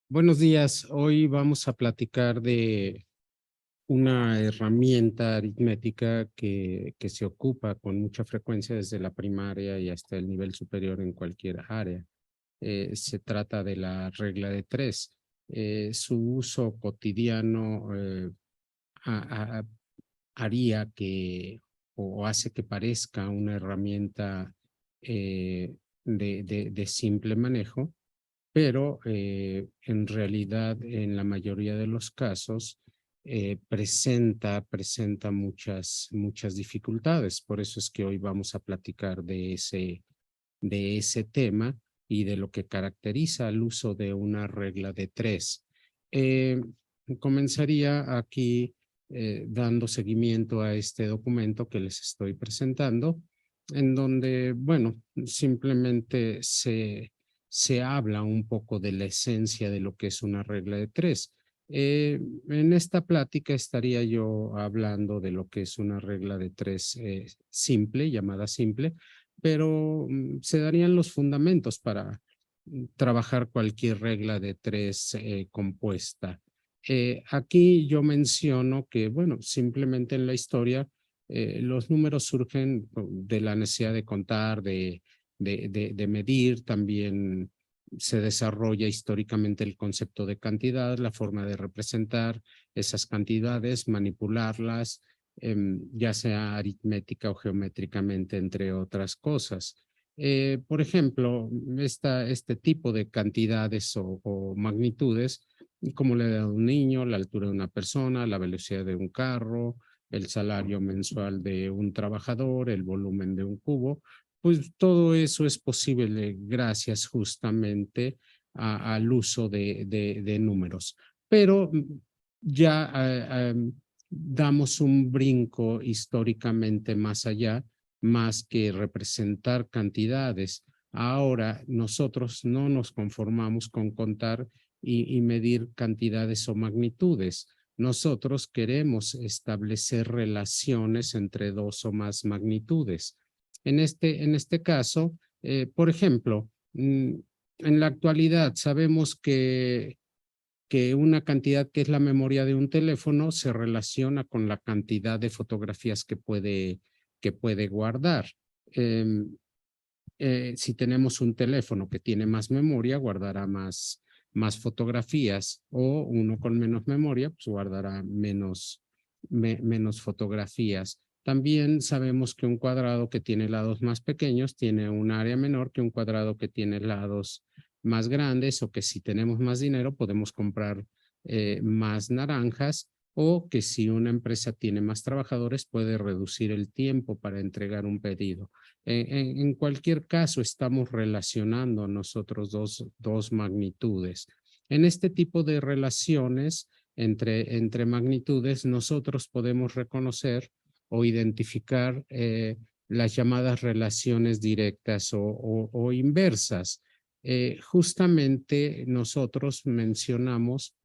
Buenos días. Hoy vamos a platicar de una herramienta aritmética que se ocupa con mucha frecuencia desde la primaria y hasta el nivel superior en cualquier área. Se trata de la regla de tres. Su uso cotidiano a- a- haría que o hace que parezca una herramienta de simple manejo, pero en realidad en la mayoría de los casos presenta muchas dificultades. Por eso es que hoy vamos a platicar de ese tema y de lo que caracteriza el uso de una regla de tres. Eh, Comenzaría aquí dando seguimiento a este documento que les estoy presentando, en donde, bueno, simplemente se habla un poco de la esencia de lo que es una regla de tres. En esta plática estaría yo hablando de lo que es una regla de tres simple, llamada simple, pero se darían los fundamentos para trabajar cualquier regla de tres compuesta. Aquí yo menciono que, bueno, simplemente en la historia los números surgen de la necesidad de contar, de medir, también se desarrolla históricamente el concepto de cantidad, la forma de representar esas cantidades, manipularlas, ya sea aritmética o geométricamente, entre otras cosas. Por ejemplo, este tipo de cantidades o magnitudes, como la edad de un niño, la altura de una persona, la velocidad de un carro, el salario mensual de un trabajador, el volumen de un cubo, pues todo eso es posible gracias justamente al uso de números. Pero ya damos un brinco históricamente más allá, más que representar cantidades. Ahora nosotros no nos conformamos con contar y medir cantidades o magnitudes. Nosotros queremos establecer relaciones entre dos o más magnitudes. En este caso, por ejemplo, en la actualidad sabemos que una cantidad que es la memoria de un teléfono se relaciona con la cantidad de fotografías que puede guardar. Em, si tenemos un teléfono que tiene más memoria, guardará más fotografías, o uno con menos memoria, pues guardará menos fotografías. También sabemos que un cuadrado que tiene lados más pequeños tiene un área menor que un cuadrado que tiene lados más grandes, o que si tenemos más dinero podemos comprar más naranjas, o que si una empresa tiene más trabajadores puede reducir el tiempo para entregar un pedido. En cualquier caso, estamos relacionando nosotros dos magnitudes. En este tipo de relaciones entre magnitudes, nosotros podemos reconocer o identificar las llamadas relaciones directas o inversas. Justamente nosotros mencionamos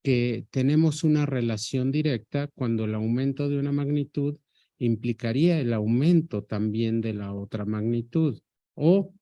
que tenemos una relación directa cuando el aumento de una magnitud implicaría el aumento también de la otra magnitud, o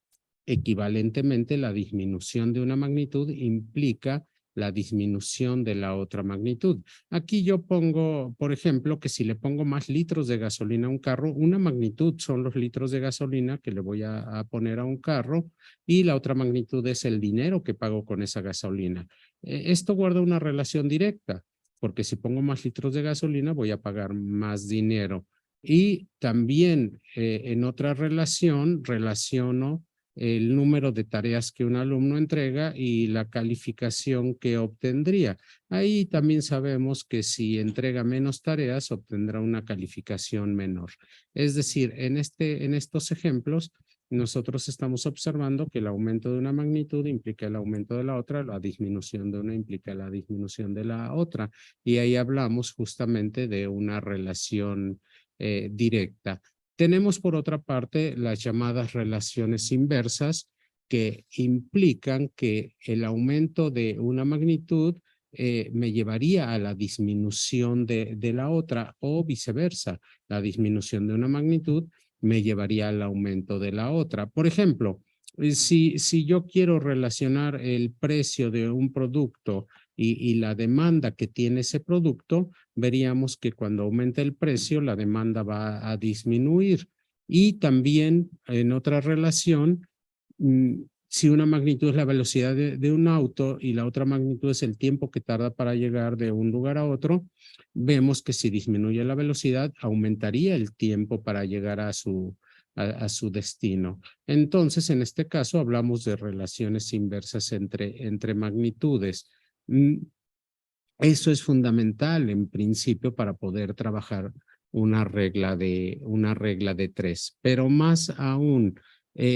equivalentemente la disminución de una magnitud implica la disminución de la otra magnitud. Aquí yo pongo, por ejemplo, que si le pongo más litros de gasolina a un carro, una magnitud son los litros de gasolina que le voy a poner a un carro, y la otra magnitud es el dinero que pago con esa gasolina. Esto guarda una relación directa, porque si pongo más litros de gasolina voy a pagar más dinero. Y también en otra relación, relaciono el número de tareas que un alumno entrega y la calificación que obtendría. Ahí también sabemos que si entrega menos tareas, obtendrá una calificación menor. Es decir, en estos ejemplos, nosotros estamos observando que el aumento de una magnitud implica el aumento de la otra, la disminución de una implica la disminución de la otra. Y ahí hablamos justamente de una relación directa. Tenemos por otra parte las llamadas relaciones inversas, que implican que el aumento de una magnitud me llevaría a la disminución de la otra, o viceversa, la disminución de una magnitud me llevaría al aumento de la otra. Por ejemplo, Si yo quiero relacionar el precio de un producto y la demanda que tiene ese producto, veríamos que cuando aumenta el precio, la demanda va a disminuir. Y también en otra relación, si una magnitud es la velocidad de un auto y la otra magnitud es el tiempo que tarda para llegar de un lugar a otro, vemos que si disminuye la velocidad, aumentaría el tiempo para llegar a su destino. Entonces, en este caso, hablamos de relaciones inversas entre magnitudes. Eso es fundamental en principio para poder trabajar una regla de tres, pero más aún,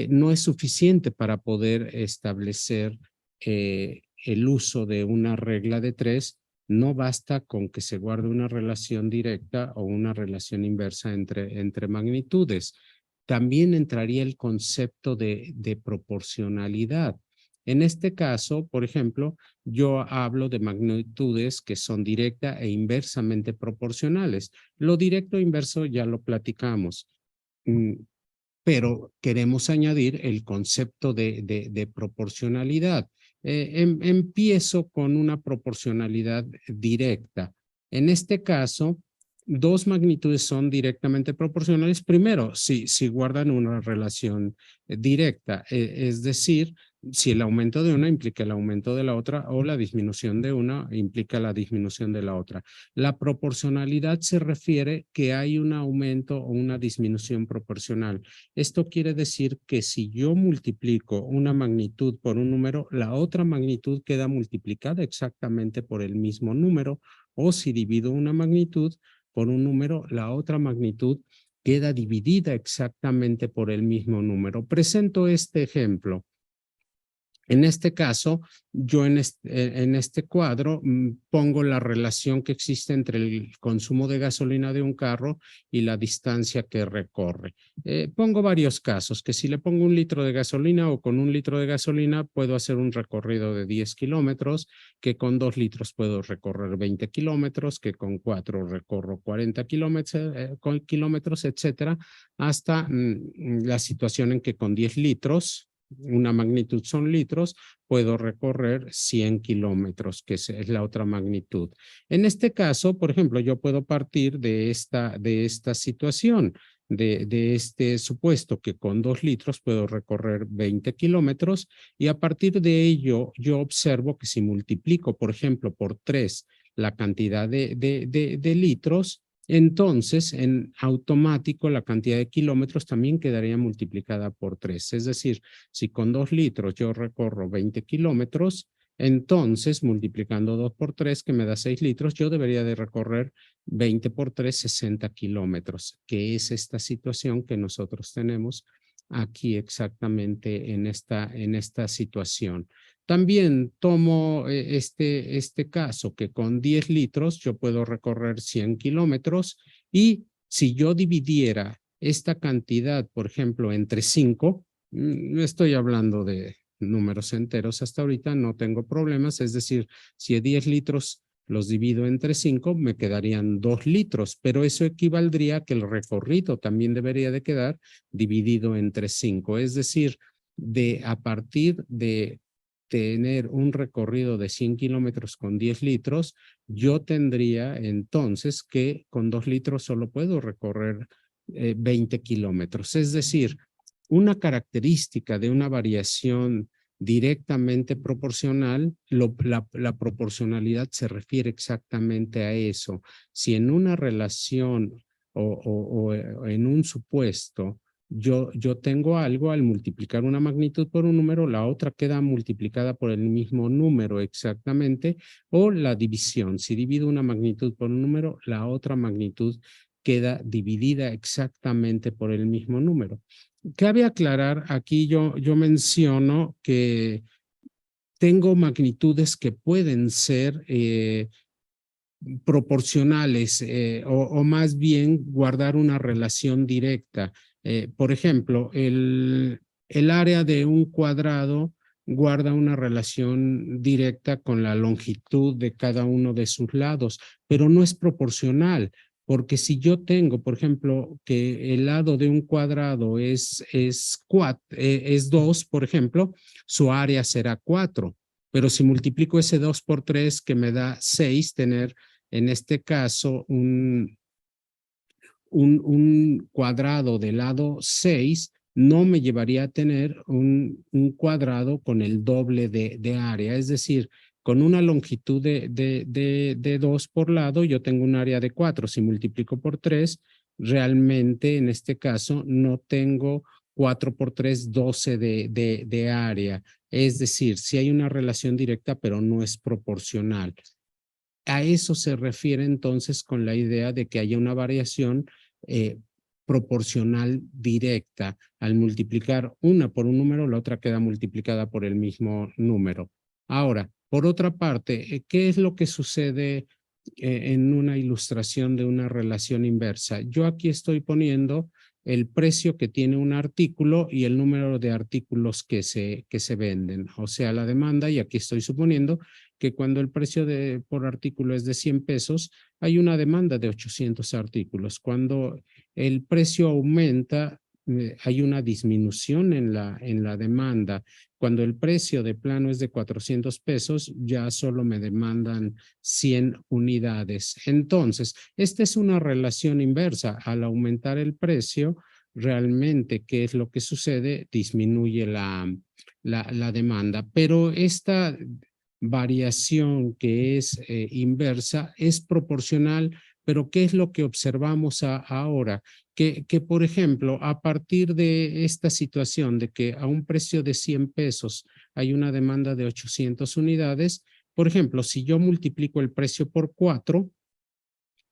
no es suficiente para poder establecer el uso de una regla de tres. No basta con que se guarde una relación directa o una relación inversa entre magnitudes. También entraría el concepto de proporcionalidad. En este caso, por ejemplo, yo hablo de magnitudes que son directa e inversamente proporcionales. Lo directo e inverso ya lo platicamos, pero queremos añadir el concepto de proporcionalidad. Empiezo con una proporcionalidad directa. En este caso, dos magnitudes son directamente proporcionales. Primero, si guardan una relación directa, es decir, si el aumento de una implica el aumento de la otra o la disminución de una implica la disminución de la otra. La proporcionalidad se refiere que hay un aumento o una disminución proporcional. Esto quiere decir que si yo multiplico una magnitud por un número, la otra magnitud queda multiplicada exactamente por el mismo número, o si divido una magnitud por un número, la otra magnitud queda dividida exactamente por el mismo número. Presento este ejemplo. En este caso, yo en este cuadro pongo la relación que existe entre el consumo de gasolina de un carro y la distancia que recorre. Pongo varios casos, que si le pongo 1 litro de gasolina o con 1 litro de gasolina puedo hacer un recorrido de 10 kilómetros, que con 2 litros puedo recorrer 20 kilómetros, que con 4 recorro 40 kilómetros, etcétera, hasta la situación en que con 10 litros, una magnitud son litros, puedo recorrer 100 kilómetros, que es la otra magnitud. En este caso, por ejemplo, yo puedo partir de esta situación, de este supuesto que con 2 litros puedo recorrer 20 kilómetros, y a partir de ello yo observo que si multiplico, por ejemplo, por 3 la cantidad de litros, entonces en automático la cantidad de kilómetros también quedaría multiplicada por 3. Es decir, si con 2 litros yo recorro 20 kilómetros, entonces multiplicando 2 por 3, que me da 6 litros, yo debería de recorrer 20 por 3, 60 kilómetros, que es esta situación que nosotros tenemos aquí exactamente en esta situación. También tomo este caso, que con 10 litros yo puedo recorrer 100 kilómetros, y si yo dividiera esta cantidad, por ejemplo, entre 5, estoy hablando de números enteros hasta ahorita, no tengo problemas, es decir, si 10 litros los divido entre 5, me quedarían 2 litros, pero eso equivaldría a que el recorrido también debería de quedar dividido entre 5, es decir, a partir de tener un recorrido de 100 kilómetros con 10 litros, yo tendría entonces que con 2 litros solo puedo recorrer 20 kilómetros. Es decir, una característica de una variación directamente proporcional, la proporcionalidad se refiere exactamente a eso. Si en una relación o en un supuesto yo tengo algo, al multiplicar una magnitud por un número, la otra queda multiplicada por el mismo número exactamente, o la división. Si divido una magnitud por un número, la otra magnitud queda dividida exactamente por el mismo número. Cabe aclarar, aquí yo menciono que tengo magnitudes que pueden ser proporcionales, o más bien guardar una relación directa. Por ejemplo, el área de un cuadrado guarda una relación directa con la longitud de cada uno de sus lados, pero no es proporcional. Porque si yo tengo, por ejemplo, que el lado de un cuadrado es 2, por ejemplo, su área será 4. Pero si multiplico ese 2 por 3, que me da 6, tener en este caso un cuadrado de lado 6 no me llevaría a tener un cuadrado con el doble de área. Es decir, con una longitud de 2 por lado, yo tengo un área de 4. Si multiplico por 3, realmente en este caso no tengo 4 por 3, 12 de área. Es decir, sí hay una relación directa, pero no es proporcional. A eso se refiere entonces con la idea de que haya una variación eh, proporcional directa. Al multiplicar una por un número, la otra queda multiplicada por el mismo número. Ahora, por otra parte, ¿qué es lo que sucede en una ilustración de una relación inversa? Yo aquí estoy poniendo el precio que tiene un artículo y el número de artículos que se venden, o sea, la demanda, y aquí estoy suponiendo que cuando el precio por artículo es de 100 pesos, hay una demanda de 800 artículos. Cuando el precio aumenta, hay una disminución en la demanda. Cuando el precio de plano es de 400 pesos, ya solo me demandan 100 unidades. Entonces, esta es una relación inversa. Al aumentar el precio, realmente, ¿qué es lo que sucede? Disminuye la demanda. Pero esta variación que es inversa es proporcional, pero ¿qué es lo que observamos ahora? Que, por ejemplo, a partir de esta situación de que a un precio de 100 pesos hay una demanda de 800 unidades, por ejemplo, si yo multiplico el precio por 4,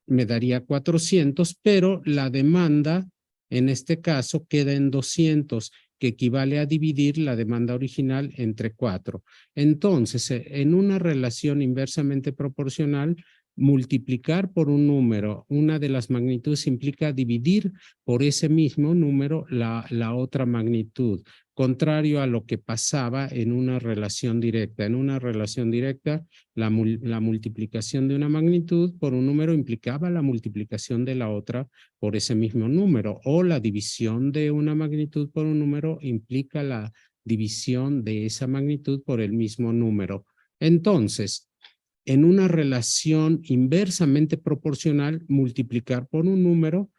me daría 400, pero la demanda en este caso queda en 200, que equivale a dividir la demanda original entre 4. Entonces, en una relación inversamente proporcional, multiplicar por un número una de las magnitudes implica dividir por ese mismo número la otra magnitud, contrario a lo que pasaba en una relación directa. En una relación directa, la multiplicación de una magnitud por un número implicaba la multiplicación de la otra por ese mismo número, o la división de una magnitud por un número implica la división de esa magnitud por el mismo número. Entonces, en una relación inversamente proporcional, multiplicar por un número,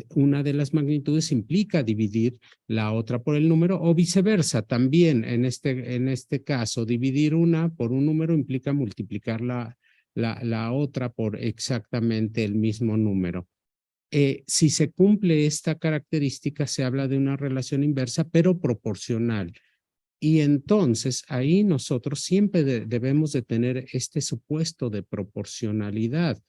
una de las magnitudes implica dividir la otra por el número, o viceversa. También en este caso, dividir una por un número implica multiplicar la otra por exactamente el mismo número. Si se cumple esta característica, se habla de una relación inversa, pero proporcional. Y entonces ahí nosotros siempre debemos de tener este supuesto de proporcionalidad.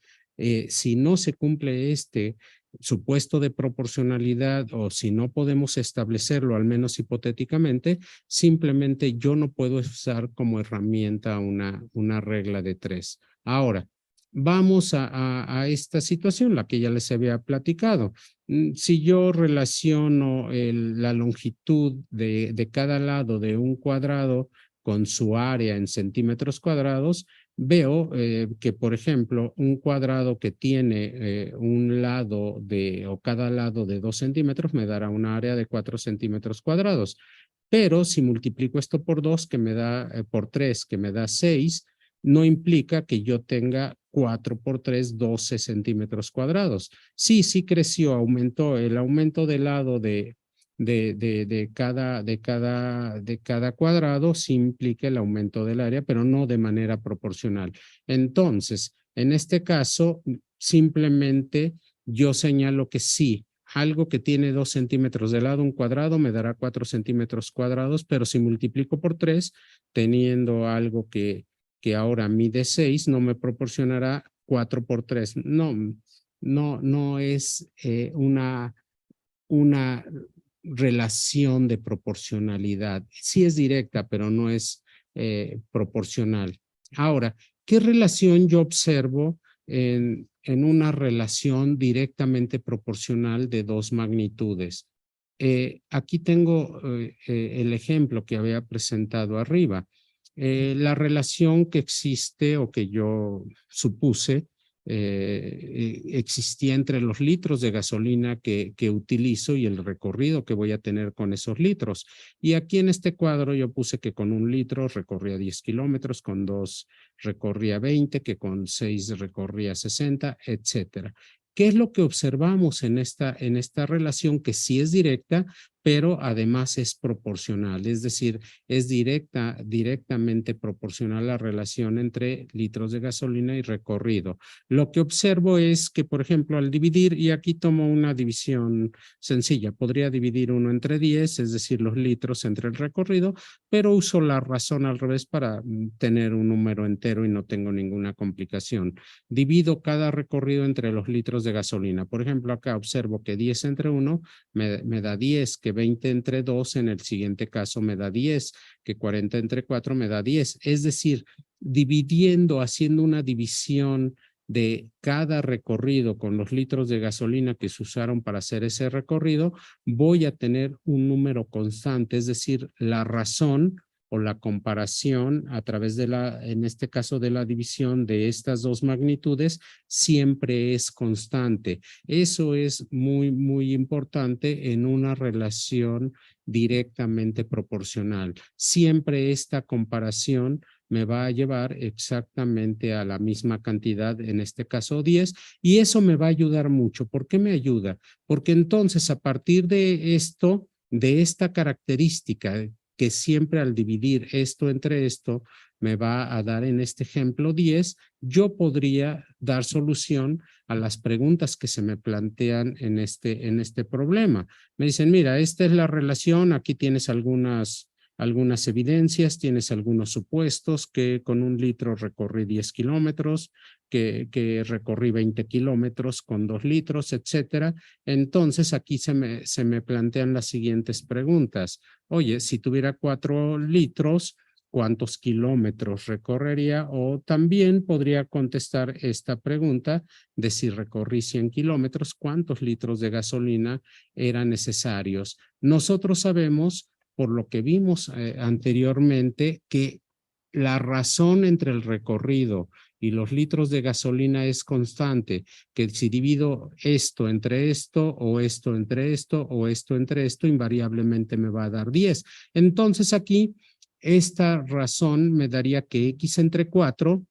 Si no se cumple este supuesto de proporcionalidad, o si no podemos establecerlo, al menos hipotéticamente, simplemente yo no puedo usar como herramienta una regla de 3. Ahora, vamos a esta situación, la que ya les había platicado. Si yo relaciono la longitud de cada lado de un cuadrado con su área en centímetros cuadrados, veo que, por ejemplo, un cuadrado que tiene un lado o cada lado de 2 centímetros me dará una área de 4 centímetros cuadrados. Pero si multiplico esto por 2, que me da, por 3, que me da 6, no implica que yo tenga 4 por 3, 12 centímetros cuadrados. Sí, sí creció, aumentó. El aumento del lado de cada cuadrado sí implica el aumento del área, pero no de manera proporcional. Entonces, en este caso, simplemente yo señalo que sí, algo que tiene 2 centímetros de lado, un cuadrado, me dará 4 centímetros cuadrados, pero si multiplico por 3, teniendo algo que ahora mide 6, no me proporcionará 4 por 3. No es una relación de proporcionalidad. Sí es directa, pero no es proporcional. Ahora, ¿qué relación yo observo en una relación directamente proporcional de dos magnitudes? Aquí tengo el ejemplo que había presentado arriba. La relación que existe o que yo supuse existía entre los litros de gasolina que utilizo y el recorrido que voy a tener con esos litros. Y aquí en este cuadro yo puse que con 1 litro recorría 10 kilómetros, con 2 recorría 20, que con 6 recorría 60, etcétera. ¿Qué es lo que observamos en esta relación que sí es directa, pero además es proporcional? Es decir, es directamente proporcional la relación entre litros de gasolina y recorrido. Lo que observo es que, por ejemplo, al dividir, y aquí tomo una división sencilla, podría dividir 1 entre 10, es decir, los litros entre el recorrido, pero uso la razón al revés para tener un número entero y no tengo ninguna complicación. Divido cada recorrido entre los litros de gasolina. Por ejemplo, acá observo que 10 entre 1 me da 10, que 20 entre 2 en el siguiente caso me da 10, que 40 entre 4 me da 10. Es decir, dividiendo, haciendo una división de cada recorrido con los litros de gasolina que se usaron para hacer ese recorrido, voy a tener un número constante, es decir, la razón o la comparación a través de en este caso de la división de estas dos magnitudes, siempre es constante. Eso es muy importante en una relación directamente proporcional. Siempre esta comparación me va a llevar exactamente a la misma cantidad, en este caso 10, y eso me va a ayudar mucho. ¿Por qué me ayuda? Porque entonces a partir de esto, de esta característica que siempre al dividir esto entre esto me va a dar en este ejemplo 10, yo podría dar solución a las preguntas que se me plantean en este problema. Me dicen, mira, esta es la relación, aquí tienes algunas evidencias, tienes algunos supuestos que con 1 litro recorrí 10 kilómetros, que recorrí 20 kilómetros con 2 litros, etcétera. Entonces aquí se me plantean las siguientes preguntas. Oye, si tuviera 4 litros, ¿cuántos kilómetros recorrería? O también podría contestar esta pregunta de si recorrí 100 kilómetros, ¿cuántos litros de gasolina eran necesarios? Nosotros sabemos, por lo que vimos anteriormente, que la razón entre el recorrido y los litros de gasolina es constante, que si divido esto entre esto, o esto entre esto, o esto entre esto, invariablemente me va a dar 10. Entonces aquí, esta razón me daría que x entre 4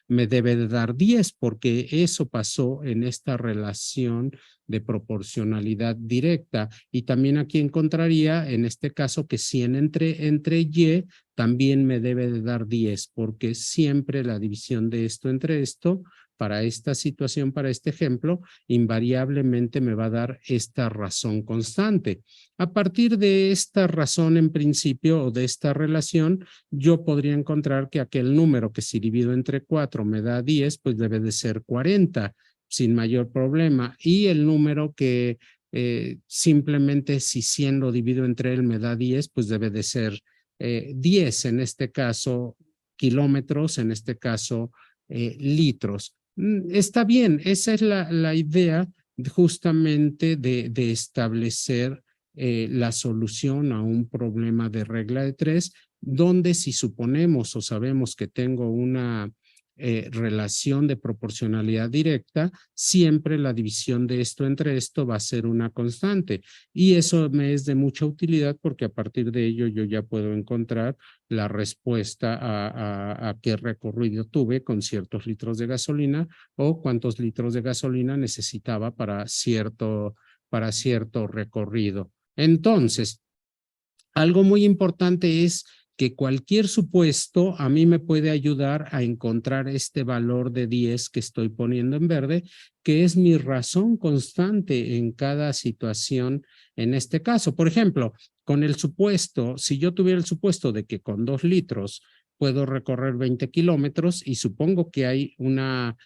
me debe de dar 10 porque eso pasó en esta relación de proporcionalidad directa. Y también aquí encontraría en este caso que 100 entre y también me debe de dar 10 porque siempre la división de esto entre esto para esta situación, para este ejemplo, invariablemente me va a dar esta razón constante. A partir de esta razón en principio o de esta relación, yo podría encontrar que aquel número que si divido entre 4 me da 10, pues debe de ser 40 sin mayor problema. Y el número que simplemente si 100 lo divido entre él me da 10, pues debe de ser 10, en este caso kilómetros, en este caso litros. Está bien, esa es la idea justamente de establecer la solución a un problema de regla de 3, donde si suponemos o sabemos que tengo una relación de proporcionalidad directa, siempre la división de esto entre esto va a ser una constante. Y eso me es de mucha utilidad porque a partir de ello yo ya puedo encontrar la respuesta a qué recorrido tuve con ciertos litros de gasolina o cuántos litros de gasolina necesitaba para cierto recorrido. Entonces, algo muy importante es que cualquier supuesto a mí me puede ayudar a encontrar este valor de 10 que estoy poniendo en verde, que es mi razón constante en cada situación en este caso. Por ejemplo, con el supuesto, si yo tuviera el supuesto de que con 2 litros puedo recorrer 20 kilómetros y supongo que hay una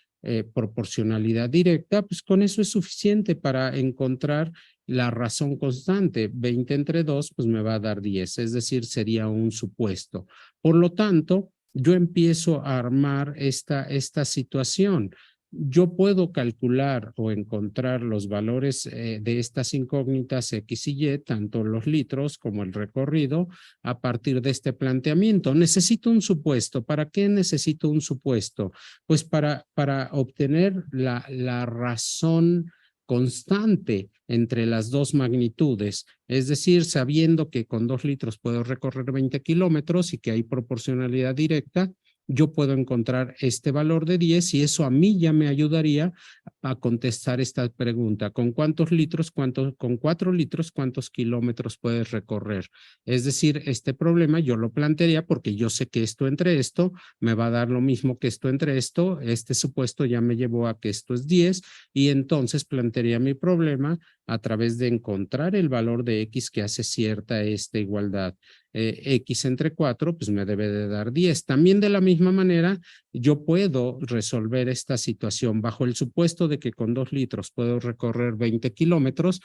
proporcionalidad directa, pues con eso es suficiente para encontrar la razón constante. 20 entre 2, pues me va a dar 10, es decir, sería un supuesto. Por lo tanto, yo empiezo a armar esta situación. yo puedo calcular o encontrar los valores de estas incógnitas X y Y, tanto los litros como el recorrido, a partir de este planteamiento. Necesito un supuesto. ¿Para qué necesito un supuesto? Pues para obtener la razón constante entre las dos magnitudes, es decir, sabiendo que con 2 litros puedo recorrer 20 kilómetros y que hay proporcionalidad directa, yo puedo encontrar este valor de 10 y eso a mí ya me ayudaría a contestar esta pregunta. ¿Con cuántos litros, con 4 litros, cuántos kilómetros puedes recorrer? Es decir, este problema yo lo plantearía porque yo sé que esto entre esto me va a dar lo mismo que esto entre esto. Este supuesto ya me llevó a que esto es 10 y entonces plantearía mi problema a través de encontrar el valor de X que hace cierta esta igualdad. X entre 4, pues me debe de dar 10. También de la misma manera, yo puedo resolver esta situación bajo el supuesto de que con 2 litros puedo recorrer 20 kilómetros.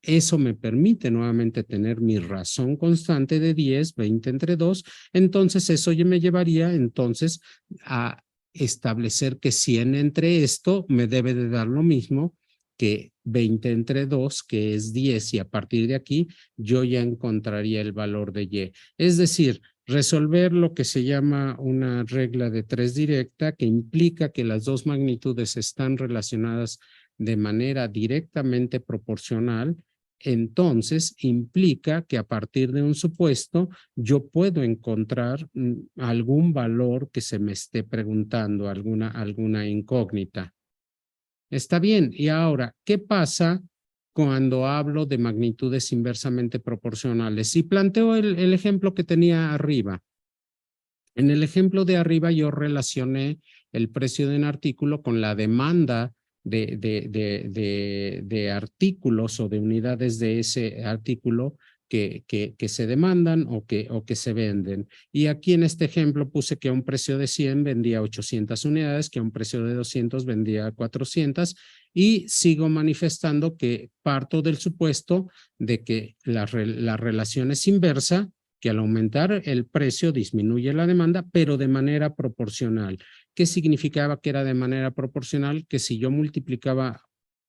Eso me permite nuevamente tener mi razón constante de 10, 20 entre 2. Entonces, eso ya me llevaría entonces a establecer que 100 entre esto me debe de dar lo mismo que 20 entre 2, que es 10, y a partir de aquí yo ya encontraría el valor de Y. Es decir, resolver lo que se llama una regla de 3 directa, que implica que las dos magnitudes están relacionadas de manera directamente proporcional. Entonces, implica que a partir de un supuesto, yo puedo encontrar algún valor que se me esté preguntando, alguna incógnita. Está bien. Y ahora, ¿qué pasa cuando hablo de magnitudes inversamente proporcionales? Si planteo el ejemplo que tenía arriba, en el ejemplo de arriba yo relacioné el precio de un artículo con la demanda de artículos o de unidades de ese artículo que se demandan o que se venden. Y aquí en este ejemplo puse que a un precio de 100 vendía 800 unidades, que a un precio de 200 vendía 400, y sigo manifestando que parto del supuesto de que la relación es inversa, que al aumentar el precio disminuye la demanda, pero de manera proporcional. ¿Qué significaba que era de manera proporcional? Que si yo multiplicaba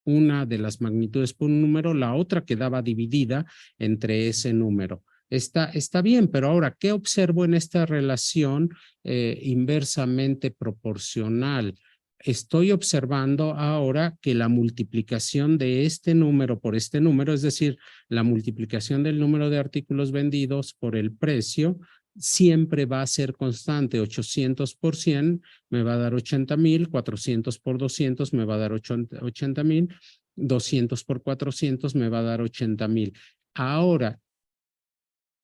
una de las magnitudes por un número, la otra quedaba dividida entre ese número. Está bien, pero ahora, ¿qué observo en esta relación inversamente proporcional? Estoy observando ahora que la multiplicación de este número por este número, es decir, la multiplicación del número de artículos vendidos por el precio, siempre va a ser constante. 800 por 100 me va a dar 80,000, 400 por 200 me va a dar 80,000, 200 por 400 me va a dar 80,000. Ahora,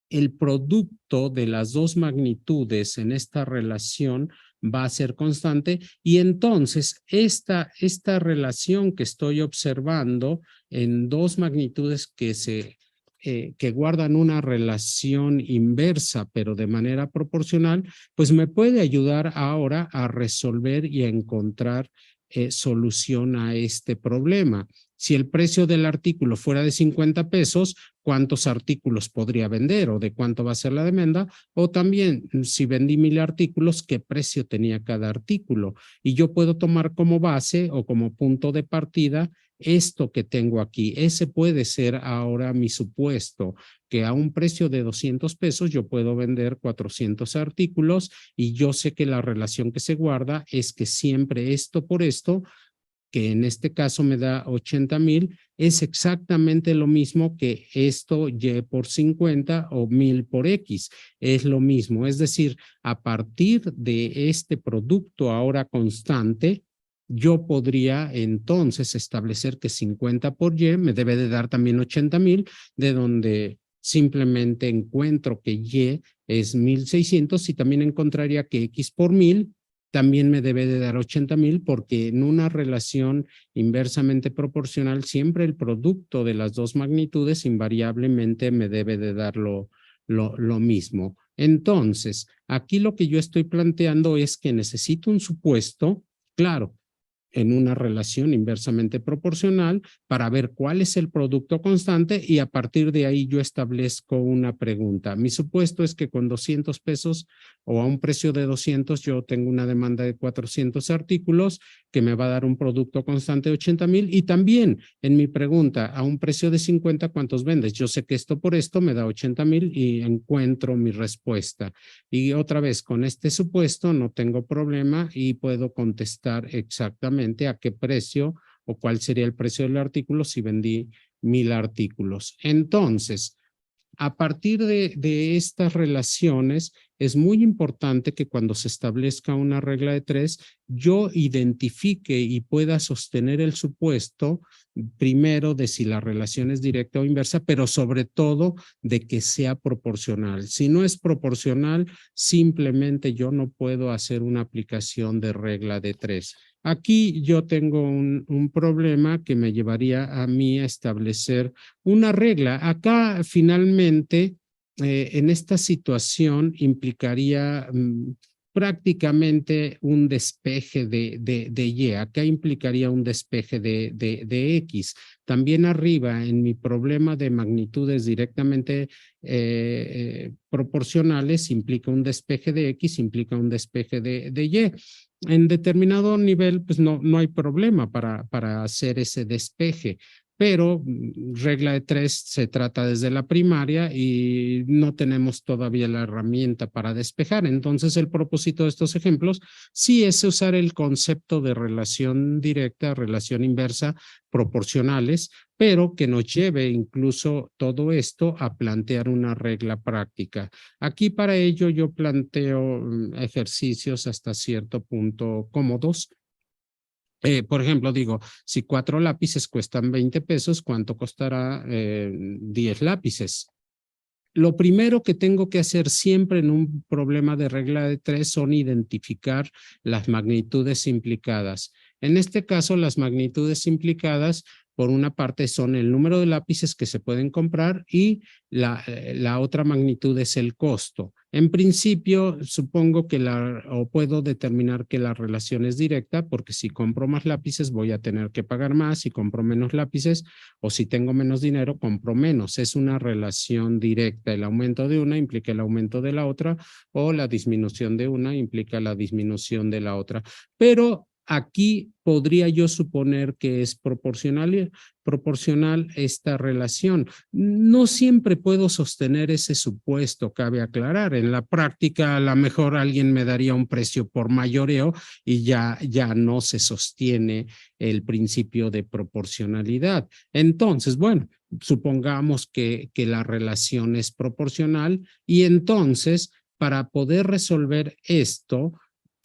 el producto de las dos magnitudes en esta relación va a ser constante y entonces esta relación que estoy observando en dos magnitudes que guardan una relación inversa pero de manera proporcional, pues me puede ayudar ahora a resolver y a encontrar solución a este problema. Si el precio del artículo fuera de 50 pesos, ¿cuántos artículos podría vender o de cuánto va a ser la demanda? O también, si vendí 1,000 artículos, ¿qué precio tenía cada artículo? Y yo puedo tomar como base o como punto de partida esto que tengo aquí. Ese puede ser ahora mi supuesto, que a un precio de 200 pesos yo puedo vender 400 artículos y yo sé que la relación que se guarda es que siempre esto por esto, que en este caso me da 80,000, es exactamente lo mismo que esto Y por 50 o 1,000 por X. Es lo mismo. Es decir, a partir de este producto ahora constante, yo podría entonces establecer que 50 por Y me debe de dar también 80,000, de donde simplemente encuentro que Y es 1,600 y también encontraría que X por 1,000 también me debe de dar 80,000 porque en una relación inversamente proporcional siempre el producto de las dos magnitudes invariablemente me debe de dar lo mismo. Entonces, aquí lo que yo estoy planteando es que necesito un supuesto, claro, en una relación inversamente proporcional para ver cuál es el producto constante y a partir de ahí yo establezco una pregunta. Mi supuesto es que con 200 pesos o a un precio de 200 yo tengo una demanda de 400 artículos que me va a dar un producto constante de 80,000 y también en mi pregunta a un precio de 50 ¿cuántos vendes? Yo sé que esto por esto me da 80,000 y encuentro mi respuesta. Y otra vez, con este supuesto no tengo problema y puedo contestar exactamente a qué precio o cuál sería el precio del artículo si vendí 1,000 artículos. Entonces, a partir de estas relaciones, es muy importante que cuando se establezca una regla de tres, yo identifique y pueda sostener el supuesto, primero de si la relación es directa o inversa, pero sobre todo de que sea proporcional. Si no es proporcional, simplemente yo no puedo hacer una aplicación de regla de tres. Aquí yo tengo un problema que me llevaría a mí a establecer una regla. Acá finalmente, en esta situación implicaría prácticamente un despeje de Y. Acá implicaría un despeje de X. También arriba, en mi problema de magnitudes directamente proporcionales, implica un despeje de X, implica un despeje de Y. En determinado nivel, pues no hay problema para hacer ese despeje, pero regla de tres se trata desde la primaria y no tenemos todavía la herramienta para despejar. Entonces, el propósito de estos ejemplos sí es usar el concepto de relación directa, relación inversa, proporcionales, pero que nos lleve incluso todo esto a plantear una regla práctica. Aquí para ello yo planteo ejercicios hasta cierto punto cómodos. Por ejemplo, digo, si 4 lápices cuestan 20 pesos, ¿cuánto costará 10 lápices? Lo primero que tengo que hacer siempre en un problema de regla de tres son identificar las magnitudes implicadas. En este caso, las magnitudes implicadas, por una parte, son el número de lápices que se pueden comprar y la otra magnitud es el costo. En principio, supongo que o puedo determinar que la relación es directa, porque si compro más lápices voy a tener que pagar más, si compro menos lápices o si tengo menos dinero, compro menos. Es una relación directa. El aumento de una implica el aumento de la otra o la disminución de una implica la disminución de la otra. Pero aquí podría yo suponer que es proporcional esta relación. No siempre puedo sostener ese supuesto, cabe aclarar. En la práctica, a lo mejor alguien me daría un precio por mayoreo y ya no se sostiene el principio de proporcionalidad. Entonces, bueno, supongamos que la relación es proporcional y entonces, para poder resolver esto,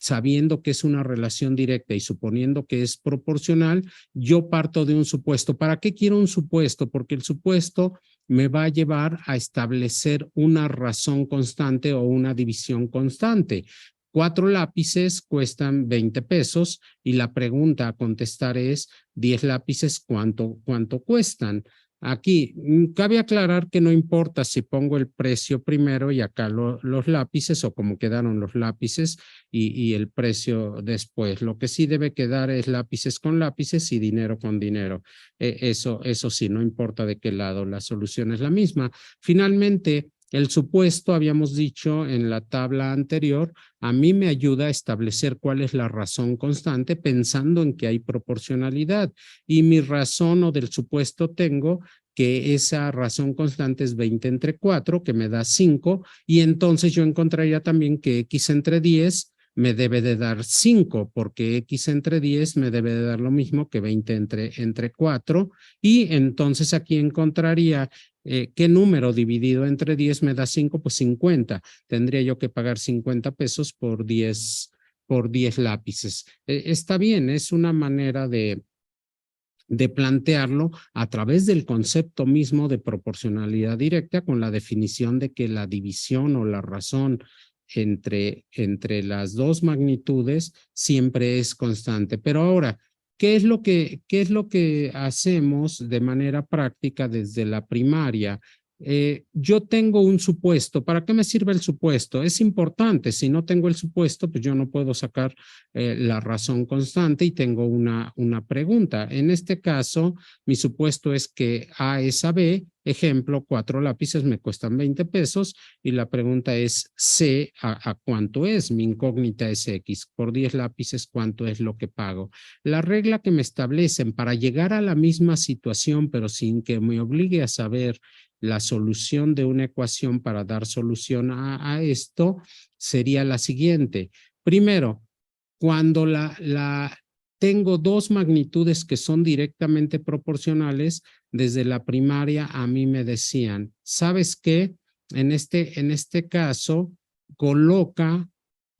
sabiendo que es una relación directa y suponiendo que es proporcional, yo parto de un supuesto. ¿Para qué quiero un supuesto? Porque el supuesto me va a llevar a establecer una razón constante o una división constante. 4 lápices cuestan 20 pesos y la pregunta a contestar es 10 lápices, ¿cuánto cuestan? Aquí cabe aclarar que no importa si pongo el precio primero y acá los lápices o cómo quedaron los lápices y el precio después. Lo que sí debe quedar es lápices con lápices y dinero con dinero. Eso sí, no importa de qué lado, la solución es la misma. Finalmente, el supuesto, habíamos dicho en la tabla anterior, a mí me ayuda a establecer cuál es la razón constante pensando en que hay proporcionalidad. Y mi razón o del supuesto tengo que esa razón constante es 20 entre 4, que me da 5, y entonces yo encontraría también que x entre 10 me debe de dar 5, porque x entre 10 me debe de dar lo mismo que 20 entre 4, y entonces aquí encontraría ¿qué número dividido entre 10 me da 5? Pues 50. Tendría yo que pagar 50 pesos por 10 lápices. Está bien, es una manera de plantearlo a través del concepto mismo de proporcionalidad directa con la definición de que la división o la razón entre las dos magnitudes siempre es constante. Pero ahora, qué es lo que hacemos de manera práctica desde la primaria? yo tengo un supuesto. ¿Para qué me sirve el supuesto? Es importante. Si no tengo el supuesto, pues yo no puedo sacar la razón constante y tengo una pregunta. En este caso, mi supuesto es que A es a B. Ejemplo, 4 lápices me cuestan 20 pesos y la pregunta es C, ¿a cuánto es? Mi incógnita es X. Por 10 lápices, ¿cuánto es lo que pago? La regla que me establecen para llegar a la misma situación, pero sin que me obligue a saber la solución de una ecuación para dar solución a esto sería la siguiente. Primero, cuando tengo dos magnitudes que son directamente proporcionales, desde la primaria a mí me decían, ¿sabes qué? En este caso, coloca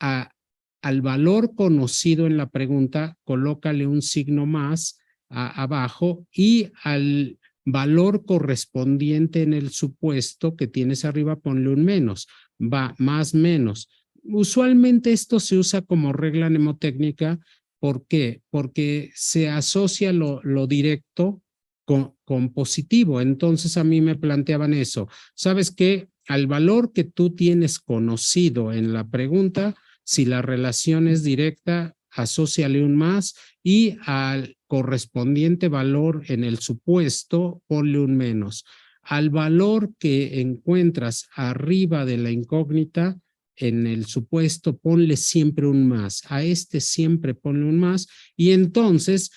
al valor conocido en la pregunta, colócale un signo más abajo y al valor correspondiente en el supuesto que tienes arriba, ponle un menos, va más menos. Usualmente esto se usa como regla mnemotécnica. ¿Por qué? Porque se asocia lo directo con positivo. Entonces a mí me planteaban eso. ¿Sabes qué? Al valor que tú tienes conocido en la pregunta, si la relación es directa, asóciale un más y al correspondiente valor en el supuesto, ponle un menos. Al valor que encuentras arriba de la incógnita, en el supuesto, ponle siempre un más. A este siempre ponle un más y entonces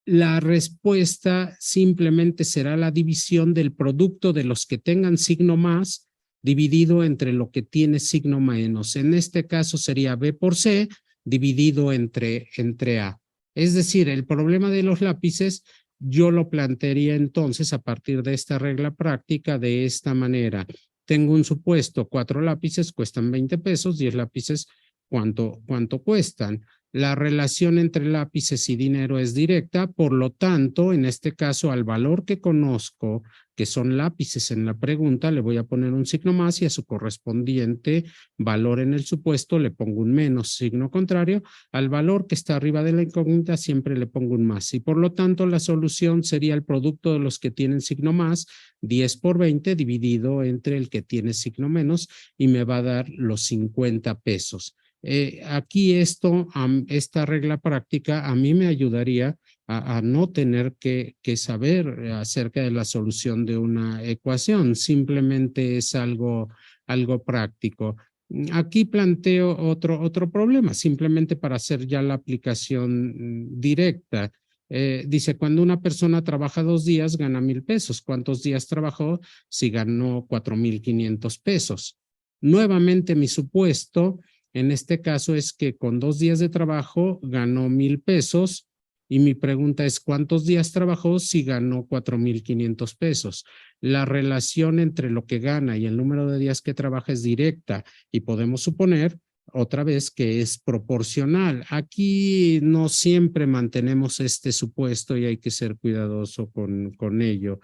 la respuesta simplemente será la división del producto de los que tengan signo más dividido entre lo que tiene signo menos. En este caso sería B por C dividido entre A. Es decir, el problema de los lápices yo lo plantearía entonces a partir de esta regla práctica de esta manera. Tengo un supuesto, 4 lápices cuestan 20 pesos, 10 lápices, ¿cuánto cuestan? La relación entre lápices y dinero es directa, por lo tanto, en este caso, al valor que conozco, que son lápices en la pregunta, le voy a poner un signo más y a su correspondiente valor en el supuesto le pongo un menos, signo contrario. Al valor que está arriba de la incógnita siempre le pongo un más y por lo tanto la solución sería el producto de los que tienen signo más, 10 por 20 dividido entre el que tiene signo menos y me va a dar los 50 pesos. Aquí esta regla práctica a mí me ayudaría a no tener que saber acerca de la solución de una ecuación, simplemente es algo práctico. Aquí planteo otro problema, simplemente para hacer ya la aplicación directa. Dice, cuando una persona trabaja 2 días, gana 1,000 pesos. ¿Cuántos días trabajó? Si ganó 4,500 pesos. Nuevamente, mi supuesto en este caso es que con 2 días de trabajo ganó 1,000 pesos y mi pregunta es ¿cuántos días trabajó si ganó 4,500 pesos? La relación entre lo que gana y el número de días que trabaja es directa y podemos suponer otra vez que es proporcional. Aquí no siempre mantenemos este supuesto y hay que ser cuidadoso con ello.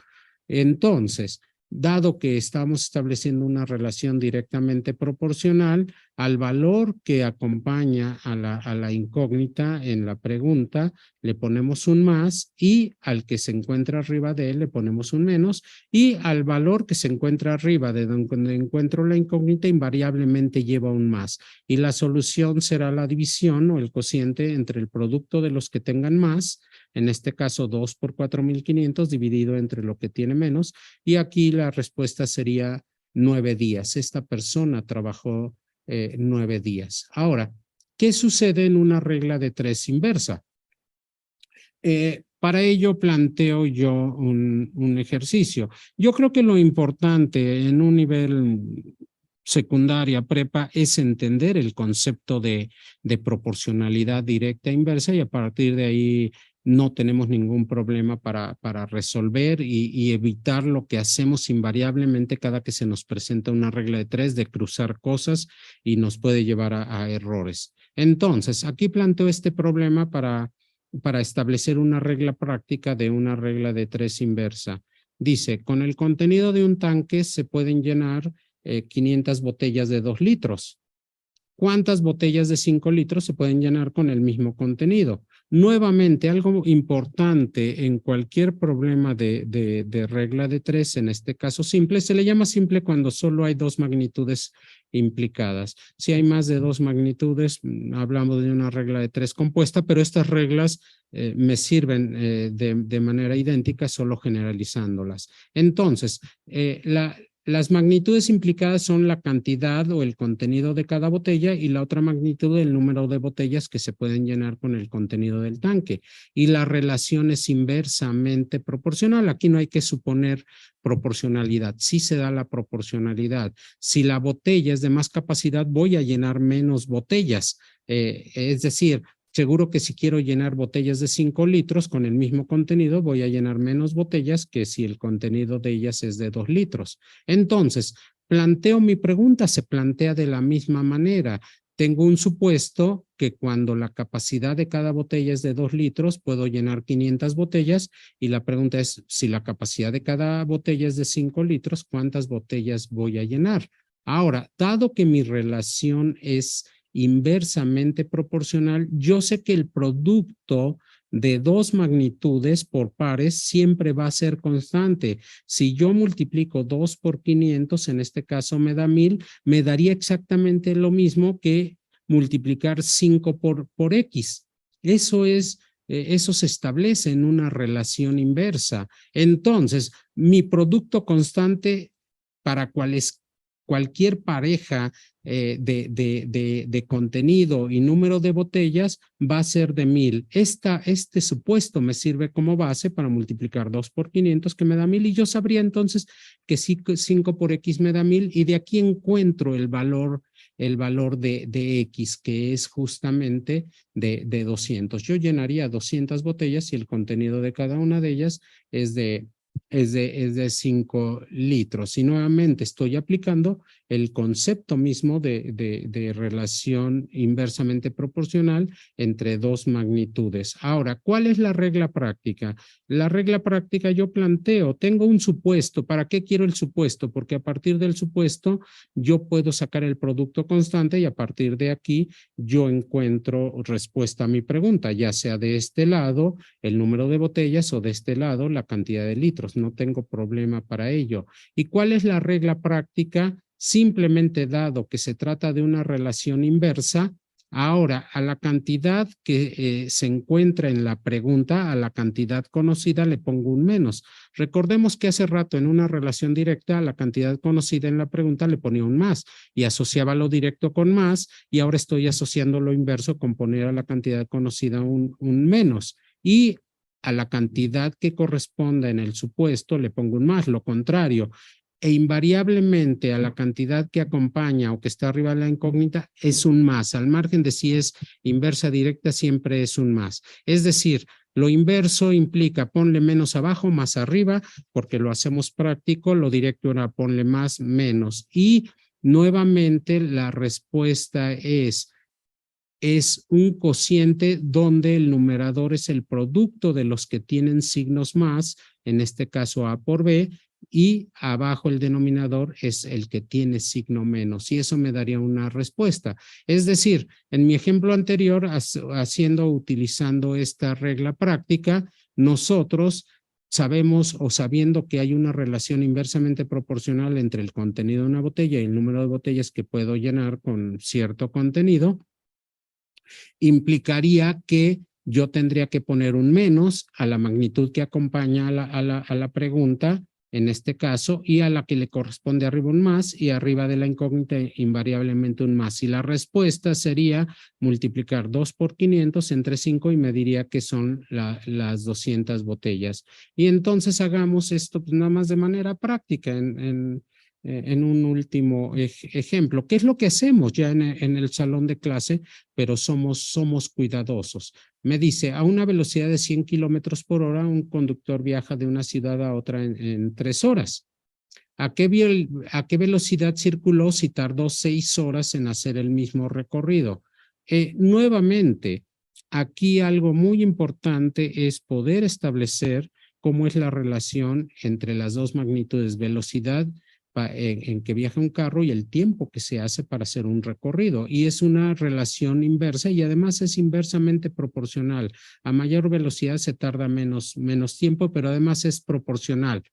Entonces, dado que estamos estableciendo una relación directamente proporcional al valor que acompaña a la incógnita en la pregunta, le ponemos un más y al que se encuentra arriba de él le ponemos un menos y al valor que se encuentra arriba de donde encuentro la incógnita invariablemente lleva un más y la solución será la división o el cociente entre el producto de los que tengan más, en este caso 2 por 4,500 dividido entre lo que tiene menos y aquí la respuesta sería 9 días. Esta persona trabajó 9 días. Ahora, ¿qué sucede en una regla de 3 inversa? Para ello planteo yo un ejercicio. Yo creo que lo importante en un nivel secundaria, prepa, es entender el concepto de proporcionalidad directa e inversa y a partir de ahí no tenemos ningún problema para resolver y evitar lo que hacemos invariablemente cada que se nos presenta una regla de 3 de cruzar cosas y nos puede llevar a errores. Entonces, aquí planteo este problema para establecer una regla práctica de una regla de 3 inversa. Dice, con el contenido de un tanque se pueden llenar 500 botellas de 2 litros. ¿Cuántas botellas de 5 litros se pueden llenar con el mismo contenido? Nuevamente, algo importante en cualquier problema de regla de tres, en este caso simple, se le llama simple cuando solo hay dos magnitudes implicadas. Si hay más de dos magnitudes, hablamos de una regla de tres compuesta, pero estas reglas me sirven de manera idéntica, solo generalizándolas. Entonces, las magnitudes implicadas son la cantidad o el contenido de cada botella y la otra magnitud el número de botellas que se pueden llenar con el contenido del tanque. Y la relación es inversamente proporcional. Aquí no hay que suponer proporcionalidad. Sí se da la proporcionalidad. Si la botella es de más capacidad, voy a llenar menos botellas. Es decir, seguro que si quiero llenar botellas de 5 litros con el mismo contenido, voy a llenar menos botellas que si el contenido de ellas es de 2 litros. Entonces, planteo mi pregunta, se plantea de la misma manera. Tengo un supuesto que cuando la capacidad de cada botella es de 2 litros, puedo llenar 500 botellas y la pregunta es, si la capacidad de cada botella es de 5 litros, ¿cuántas botellas voy a llenar? Ahora, dado que mi relación es inversamente proporcional, yo sé que el producto de dos magnitudes por pares siempre va a ser constante. Si yo multiplico 2 por 500, en este caso me da 1000, me daría exactamente lo mismo que multiplicar 5 por X. Eso se establece en una relación inversa. Entonces, mi producto constante para cualquier pareja de contenido y número de botellas va a ser de 1000. Este supuesto me sirve como base para multiplicar 2 por 500 que me da 1000 y yo sabría entonces que 5 por X me da 1000 y de aquí encuentro el valor de X, que es justamente de 200. Yo llenaría 200 botellas y el contenido de cada una de ellas es de 5 litros. Y nuevamente estoy aplicando el concepto mismo de relación inversamente proporcional entre dos magnitudes. Ahora, ¿cuál es la regla práctica? La regla práctica yo planteo, tengo un supuesto. ¿Para qué quiero el supuesto? Porque a partir del supuesto yo puedo sacar el producto constante y a partir de aquí yo encuentro respuesta a mi pregunta, ya sea de este lado el número de botellas o de este lado la cantidad de litros. No tengo problema para ello. ¿Y cuál es la regla práctica? Simplemente dado que se trata de una relación inversa, ahora a la cantidad que se encuentra en la pregunta, a la cantidad conocida le pongo un menos. Recordemos que hace rato en una relación directa a la cantidad conocida en la pregunta le ponía un más y asociaba lo directo con más y ahora estoy asociando lo inverso con poner a la cantidad conocida un menos. Y a la cantidad que corresponda en el supuesto le pongo un más, lo contrario. E invariablemente a la cantidad que acompaña o que está arriba de la incógnita es un más. Al margen de si es inversa directa, siempre es un más. Es decir, lo inverso implica ponle menos abajo, más arriba, porque lo hacemos práctico. Lo directo era ponle más, menos. Y nuevamente la respuesta es un cociente donde el numerador es el producto de los que tienen signos más, en este caso A por B, y abajo el denominador es el que tiene signo menos, y eso me daría una respuesta. Es decir, en mi ejemplo anterior, utilizando esta regla práctica, nosotros sabemos o sabiendo que hay una relación inversamente proporcional entre el contenido de una botella y el número de botellas que puedo llenar con cierto contenido, implicaría que yo tendría que poner un menos a la magnitud que acompaña a la pregunta, en este caso, y a la que le corresponde arriba un más, y arriba de la incógnita invariablemente un más. Y la respuesta sería multiplicar 2 por 500 entre 5 y me diría que son las 200 botellas. Y entonces hagamos esto pues, nada más de manera práctica en un último ejemplo. ¿Qué es lo que hacemos ya en el salón de clase? Pero somos cuidadosos. Me dice, a una velocidad de 100 kilómetros por hora, un conductor viaja de una ciudad a otra en 3 horas. ¿A qué velocidad circuló si tardó 6 horas en hacer el mismo recorrido? Nuevamente, aquí algo muy importante es poder establecer cómo es la relación entre las dos magnitudes, velocidad en que viaja un carro y el tiempo que se hace para hacer un recorrido. Y es una relación inversa y además es inversamente proporcional. A mayor velocidad se tarda menos tiempo, pero además es proporcional.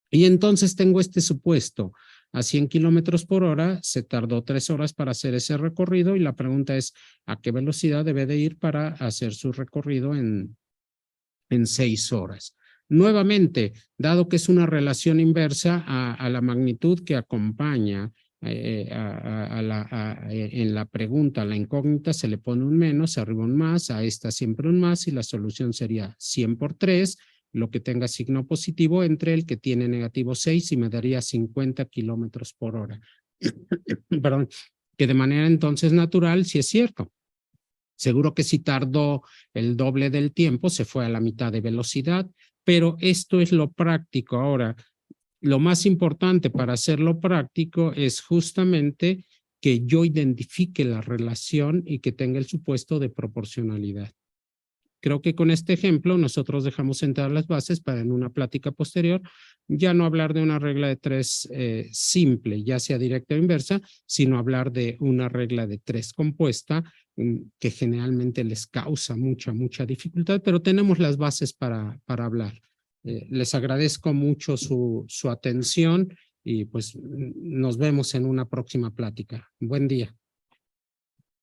Y entonces tengo este supuesto. A 100 kilómetros por hora se tardó 3 horas para hacer ese recorrido y la pregunta es, ¿a qué velocidad debe de ir para hacer su recorrido en 6 horas? Nuevamente, dado que es una relación inversa a la magnitud que acompaña en la pregunta, a la incógnita se le pone un menos, arriba un más, a esta siempre un más y la solución sería 100 por 3, lo que tenga signo positivo entre el que tiene negativo 6 y me daría 50 kilómetros por hora. Perdón, que de manera entonces natural sí es cierto. Seguro que si tardó el doble del tiempo, se fue a la mitad de velocidad, pero esto es lo práctico. Ahora, lo más importante para hacerlo práctico es justamente que yo identifique la relación y que tenga el supuesto de proporcionalidad. Creo que con este ejemplo nosotros dejamos sentar las bases para en una plática posterior ya no hablar de una regla de 3 simple, ya sea directa o inversa, sino hablar de una regla de 3 compuesta que generalmente les causa mucha dificultad, pero tenemos las bases para hablar. Les agradezco mucho su atención y pues nos vemos en una próxima plática. Buen día.